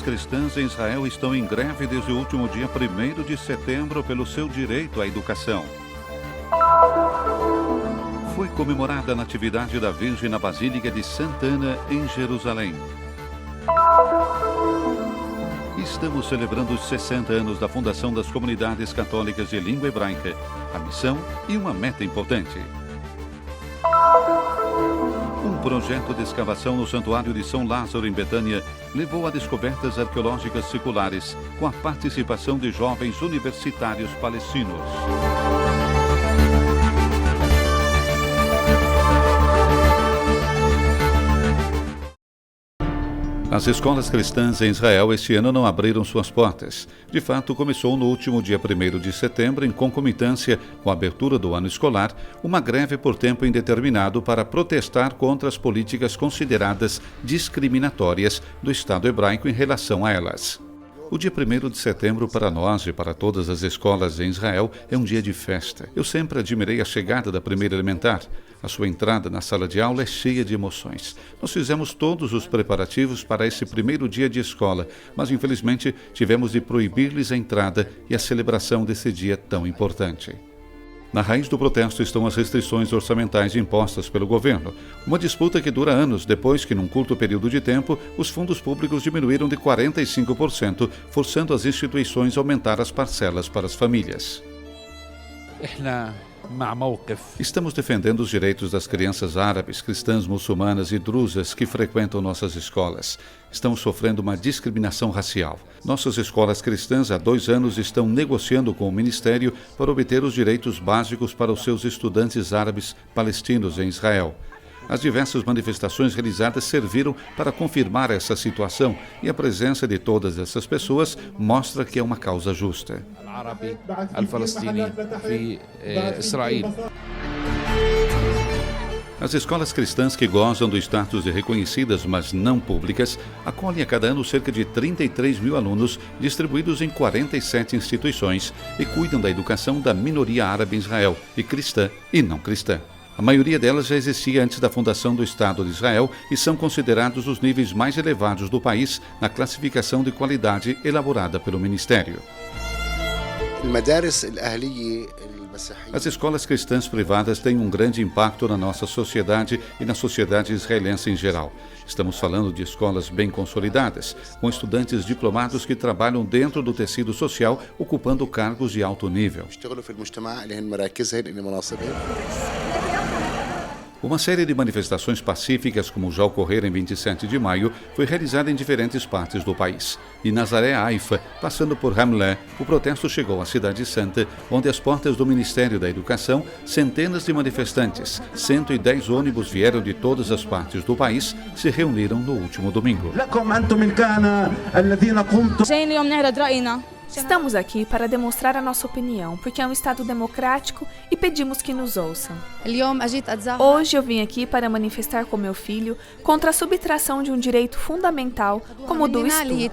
escolas cristãs em Israel estão em greve desde o último dia 1º de setembro pelo seu direito à educação. Foi comemorada a Natividade da Virgem na Basílica de Santa Ana, em Jerusalém. Estamos celebrando os 60 anos da fundação das comunidades católicas de língua hebraica, a missão e uma meta importante. Um projeto de escavação no Santuário de São Lázaro, em Betânia, levou a descobertas arqueológicas seculares, com a participação de jovens universitários palestinos. As escolas cristãs em Israel este ano não abriram suas portas. De fato, começou no último dia 1º de setembro, em concomitância com a abertura do ano escolar, uma greve por tempo indeterminado para protestar contra as políticas consideradas discriminatórias do Estado hebraico em relação a elas. O dia 1º de setembro para nós e para todas as escolas em Israel é um dia de festa. Eu sempre admirei a chegada da primeira elementar. A sua entrada na sala de aula é cheia de emoções. Nós fizemos todos os preparativos para esse primeiro dia de escola, mas infelizmente tivemos de proibir-lhes a entrada e a celebração desse dia tão importante. Na raiz do protesto estão as restrições orçamentais impostas pelo governo, uma disputa que dura anos depois que, num curto período de tempo, os fundos públicos diminuíram de 45%, forçando as instituições a aumentar as parcelas para as famílias. Estamos defendendo os direitos das crianças árabes, cristãs, muçulmanas e druzas que frequentam nossas escolas. Estamos sofrendo uma discriminação racial. Nossas escolas cristãs há 2 anos estão negociando com o Ministério para obter os direitos básicos para os seus estudantes árabes palestinos em Israel. As diversas manifestações realizadas serviram para confirmar essa situação e a presença de todas essas pessoas mostra que é uma causa justa. As escolas cristãs que gozam do status de reconhecidas, mas não públicas, acolhem a cada ano cerca de 33 mil alunos distribuídos em 47 instituições e cuidam da educação da minoria árabe em Israel, e cristã e não cristã. A maioria delas já existia antes da fundação do Estado de Israel e são considerados os níveis mais elevados do país na classificação de qualidade elaborada pelo Ministério. As escolas cristãs privadas têm um grande impacto na nossa sociedade e na sociedade israelense em geral. Estamos falando de escolas bem consolidadas, com estudantes diplomados que trabalham dentro do tecido social, ocupando cargos de alto nível. Uma série de manifestações pacíficas, como já ocorreram em 27 de maio, foi realizada em diferentes partes do país. De Nazaré a Haifa, passando por Ramleh, o protesto chegou à Cidade Santa, onde às portas do Ministério da Educação, centenas de manifestantes, 110 ônibus vieram de todas as partes do país, se reuniram no último domingo. Estamos aqui para demonstrar a nossa opinião, porque é um Estado democrático e pedimos que nos ouçam. Hoje eu vim aqui para manifestar com meu filho contra a subtração de um direito fundamental como o do estudo.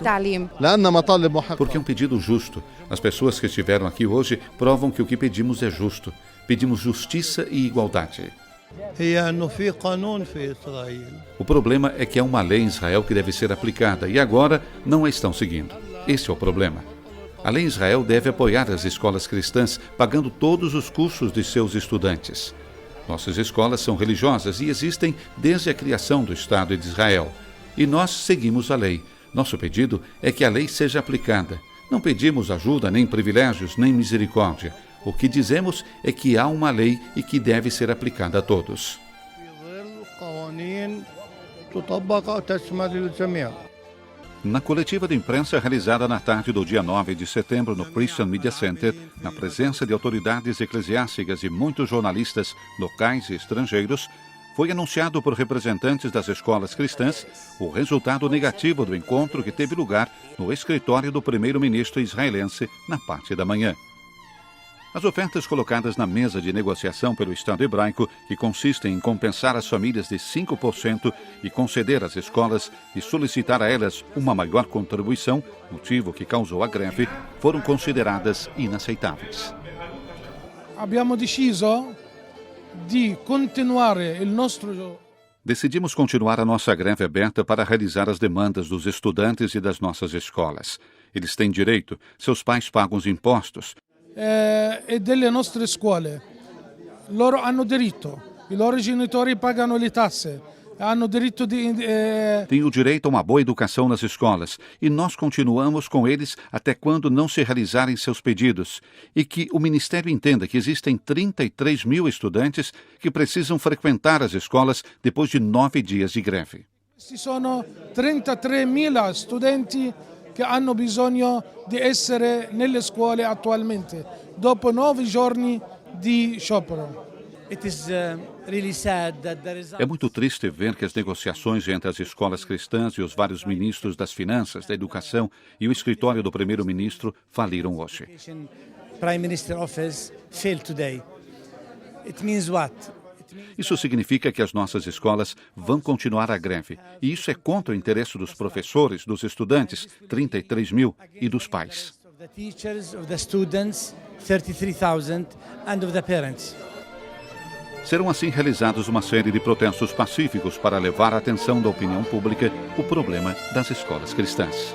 Porque é um pedido justo. As pessoas que estiveram aqui hoje provam que o que pedimos é justo. Pedimos justiça e igualdade. O problema é que há uma lei em Israel que deve ser aplicada e agora não a estão seguindo. Esse é o problema. A lei em Israel deve apoiar as escolas cristãs, pagando todos os custos de seus estudantes. Nossas escolas são religiosas e existem desde a criação do Estado de Israel. E nós seguimos a lei. Nosso pedido é que a lei seja aplicada. Não pedimos ajuda, nem privilégios, nem misericórdia. O que dizemos é que há uma lei e que deve ser aplicada a todos. Na coletiva de imprensa realizada na tarde do dia 9 de setembro no Christian Media Center, na presença de autoridades eclesiásticas e muitos jornalistas locais e estrangeiros, foi anunciado por representantes das escolas cristãs o resultado negativo do encontro que teve lugar no escritório do primeiro-ministro israelense na parte da manhã. As ofertas colocadas na mesa de negociação pelo Estado hebraico, que consistem em compensar as famílias de 5% e conceder às escolas e solicitar a elas uma maior contribuição, motivo que causou a greve, foram consideradas inaceitáveis. Abbiamo deciso di continuare il nostro Decidimos continuar a nossa greve aberta para realizar as demandas dos estudantes e das nossas escolas. Eles têm direito, seus pais pagam os impostos. E delle nostre scuole. Loro hanno diritto, i loro genitori pagano le tasse. Tem o direito a uma boa educação nas escolas e nós continuamos com eles até quando não se realizarem seus pedidos e que o Ministério entenda que existem 33 mil estudantes que precisam frequentar as escolas depois de 9 dias de greve. Ci sono 33.000 studenti che hanno bisogno di essere nelle scuole attualmente, dopo 9 giorni di sciopero. É muito triste ver que as negociações entre as escolas cristãs e os vários ministros das Finanças, da Educação e o escritório do primeiro-ministro faliram hoje. Isso significa que as nossas escolas vão continuar a greve. E isso é contra o interesse dos professores, dos estudantes, 33 mil, e dos pais. Serão assim realizados uma série de protestos pacíficos para levar à atenção da opinião pública o problema das escolas cristãs.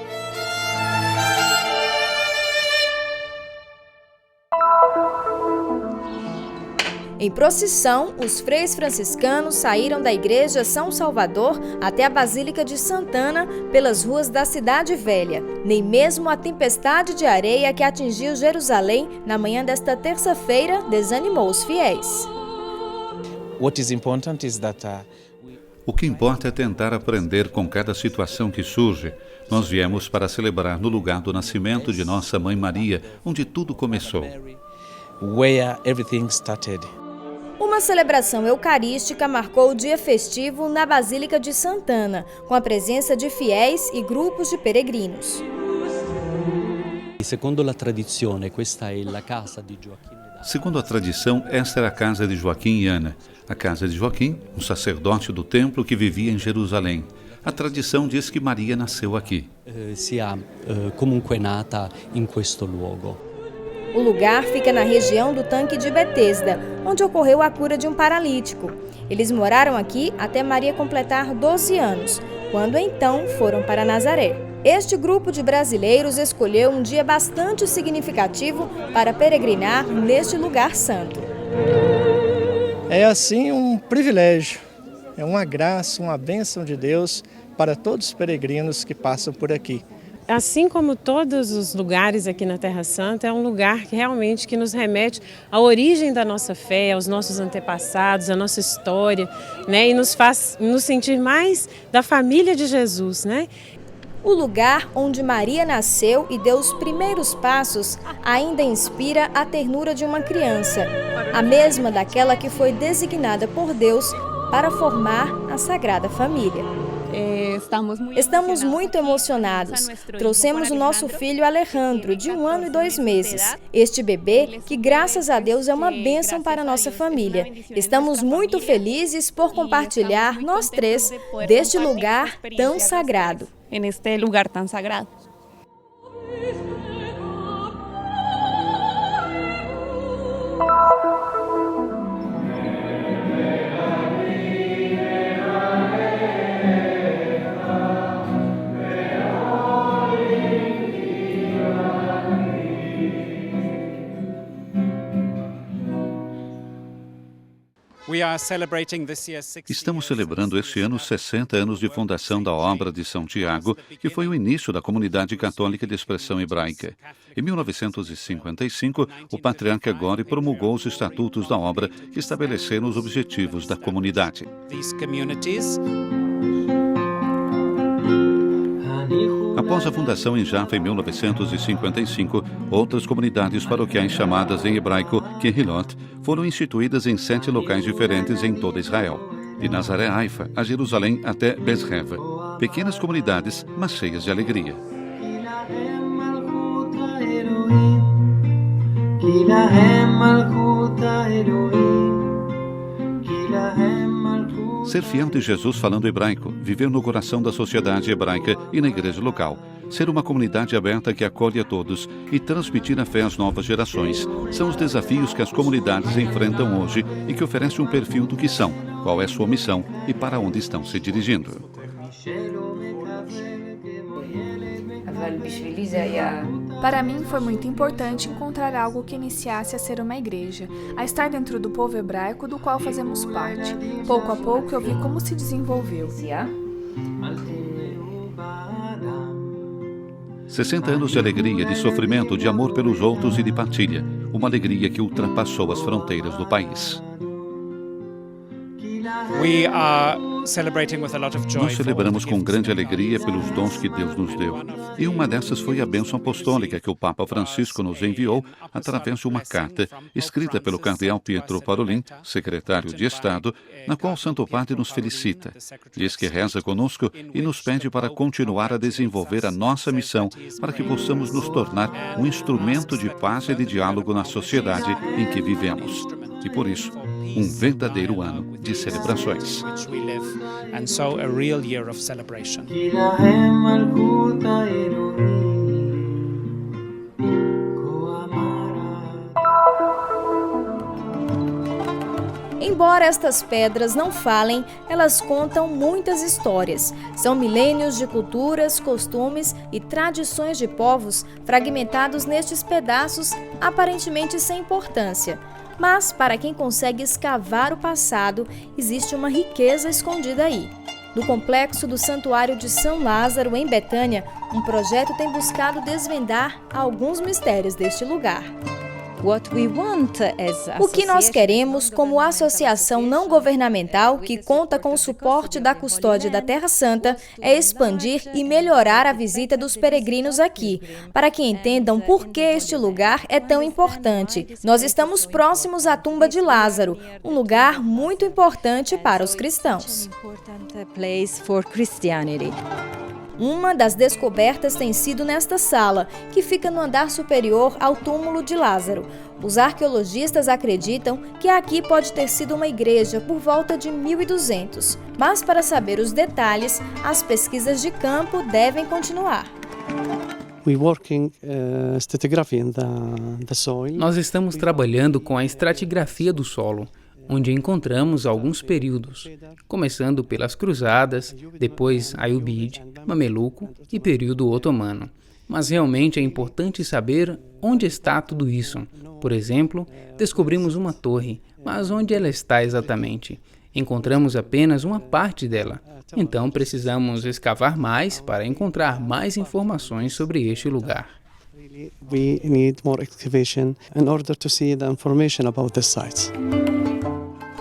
Em procissão, os freis franciscanos saíram da Igreja São Salvador até a Basílica de Santana pelas ruas da Cidade Velha. Nem mesmo a tempestade de areia que atingiu Jerusalém na manhã desta terça-feira desanimou os fiéis. O que importa é tentar aprender com cada situação que surge. Nós viemos para celebrar no lugar do nascimento de nossa Mãe Maria, onde tudo começou. Uma celebração eucarística marcou o dia festivo na Basílica de Santana, com a presença de fiéis e grupos de peregrinos. Segundo a tradição, esta era a casa de Joaquim e Ana. A casa de Joaquim, um sacerdote do templo que vivia em Jerusalém. A tradição diz que Maria nasceu aqui. O lugar fica na região do tanque de Betesda, onde ocorreu a cura de um paralítico. Eles moraram aqui até Maria completar 12 anos, quando então foram para Nazaré. Este grupo de brasileiros escolheu um dia bastante significativo para peregrinar neste lugar santo. É assim um privilégio, é uma graça, uma bênção de Deus para todos os peregrinos que passam por aqui. Assim como todos os lugares aqui na Terra Santa, é um lugar que realmente que nos remete à origem da nossa fé, aos nossos antepassados, à nossa história, né? E nos faz nos sentir mais da família de Jesus, né? O lugar onde Maria nasceu e deu os primeiros passos ainda inspira a ternura de uma criança, a mesma daquela que foi designada por Deus para formar a Sagrada Família. Estamos muito emocionados. Trouxemos o nosso filho Alejandro, de 1 ano e 2 meses. Este bebê, que graças a Deus é uma bênção para a nossa família. Estamos muito felizes por compartilhar, nós três, deste lugar tão sagrado. Estamos celebrando este ano 60 anos de fundação da obra de São Tiago, que foi o início da comunidade católica de expressão hebraica. Em 1955, o patriarca Gori promulgou os estatutos da obra que estabeleceram os objetivos da comunidade. Após a fundação em Jaffa em 1955, outras comunidades paroquiais chamadas em hebraico Kehilot foram instituídas em 7 locais diferentes em toda Israel, de Nazaré a Haifa, a Jerusalém até Bezreva. Pequenas comunidades, mas cheias de alegria. Ser fiel de Jesus falando hebraico, viver no coração da sociedade hebraica e na igreja local, ser uma comunidade aberta que acolhe a todos e transmitir a fé às novas gerações, são os desafios que as comunidades enfrentam hoje e que oferecem um perfil do que são, qual é sua missão e para onde estão se dirigindo. Para mim foi muito importante encontrar algo que iniciasse a ser uma igreja, a estar dentro do povo hebraico do qual fazemos parte. Pouco a pouco eu vi como se desenvolveu. 60 anos de alegria, de sofrimento, de amor pelos outros e de partilha. Uma alegria que ultrapassou as fronteiras do país. Nós celebramos com grande alegria pelos dons que Deus nos deu. E uma dessas foi a bênção apostólica que o Papa Francisco nos enviou através de uma carta escrita pelo cardeal Pietro Parolin, secretário de Estado, na qual o Santo Padre nos felicita. Diz que reza conosco e nos pede para continuar a desenvolver a nossa missão para que possamos nos tornar um instrumento de paz e de diálogo na sociedade em que vivemos. E por isso, um verdadeiro ano de celebrações. Embora estas pedras não falem, elas contam muitas histórias. São milênios de culturas, costumes e tradições de povos fragmentados nestes pedaços aparentemente sem importância. Mas, para quem consegue escavar o passado, existe uma riqueza escondida aí. No complexo do Santuário de São Lázaro, em Betânia, um projeto tem buscado desvendar alguns mistérios deste lugar. O que nós queremos, como associação não governamental que conta com o suporte da Custódia da Terra Santa, é expandir e melhorar a visita dos peregrinos aqui, para que entendam por que este lugar é tão importante. Nós estamos próximos à tumba de Lázaro, um lugar muito importante para os cristãos. Uma das descobertas tem sido nesta sala, que fica no andar superior ao túmulo de Lázaro. Os arqueologistas acreditam que aqui pode ter sido uma igreja por volta de 1200. Mas para saber os detalhes, as pesquisas de campo devem continuar. Nós estamos trabalhando com a estratigrafia do solo, onde encontramos alguns períodos, começando pelas Cruzadas, depois Ayyubide, Mameluco e período otomano. Mas realmente é importante saber onde está tudo isso. Por exemplo, descobrimos uma torre, mas onde ela está exatamente? Encontramos apenas uma parte dela. Então precisamos escavar mais para encontrar mais informações sobre este lugar. We need more excavation in order to see the information about the sites.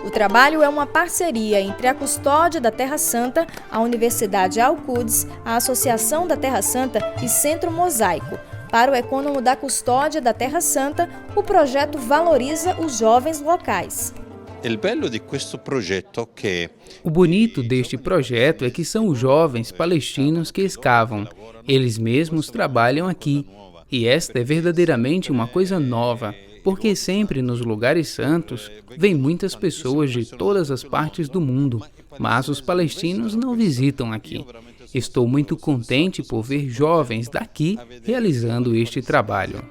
O trabalho é uma parceria entre a Custódia da Terra Santa, a Universidade Al-Quds, a Associação da Terra Santa e Centro Mosaico. Para o ecônomo da Custódia da Terra Santa, o projeto valoriza os jovens locais. O bonito deste projeto é que são os jovens palestinos que escavam. Eles mesmos trabalham aqui. E esta é verdadeiramente uma coisa nova, porque sempre nos lugares santos vêm muitas pessoas de todas as partes do mundo, mas os palestinos não visitam aqui. Estou muito contente por ver jovens daqui realizando este trabalho.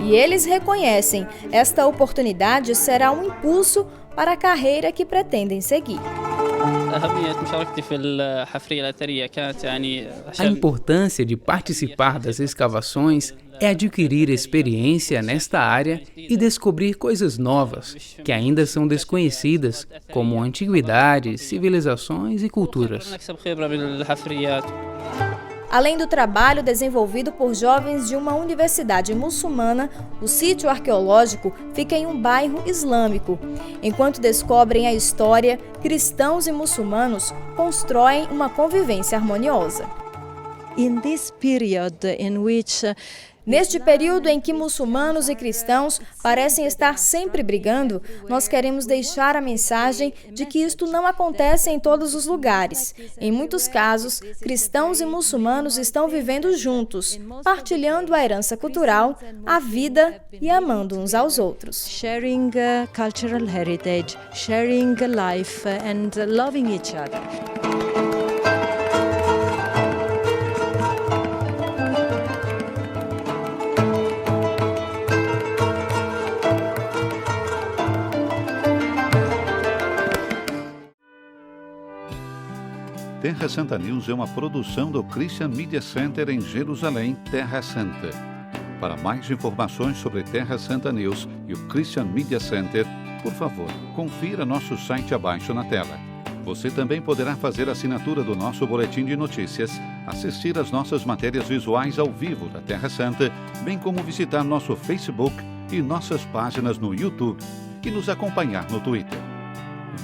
E eles reconhecem, esta oportunidade será um impulso para a carreira que pretendem seguir. A importância de participar das escavações é adquirir experiência nesta área e descobrir coisas novas, que ainda são desconhecidas, como antiguidades, civilizações e culturas. Além do trabalho desenvolvido por jovens de uma universidade muçulmana, o sítio arqueológico fica em um bairro islâmico. Enquanto descobrem a história, cristãos e muçulmanos constroem uma convivência harmoniosa. Neste período em que muçulmanos e cristãos parecem estar sempre brigando, nós queremos deixar a mensagem de que isto não acontece em todos os lugares. Em muitos casos, cristãos e muçulmanos estão vivendo juntos, partilhando a herança cultural, a vida e amando uns aos outros. Sharing cultural heritage, sharing life and loving each other. Terra Santa News é uma produção do Christian Media Center em Jerusalém, Terra Santa. Para mais informações sobre Terra Santa News e o Christian Media Center, por favor, confira nosso site abaixo na tela. Você também poderá fazer assinatura do nosso boletim de notícias, assistir às nossas matérias visuais ao vivo da Terra Santa, bem como visitar nosso Facebook e nossas páginas no YouTube e nos acompanhar no Twitter.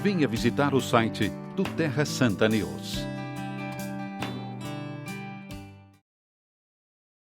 Venha visitar o site do Terra Santa News.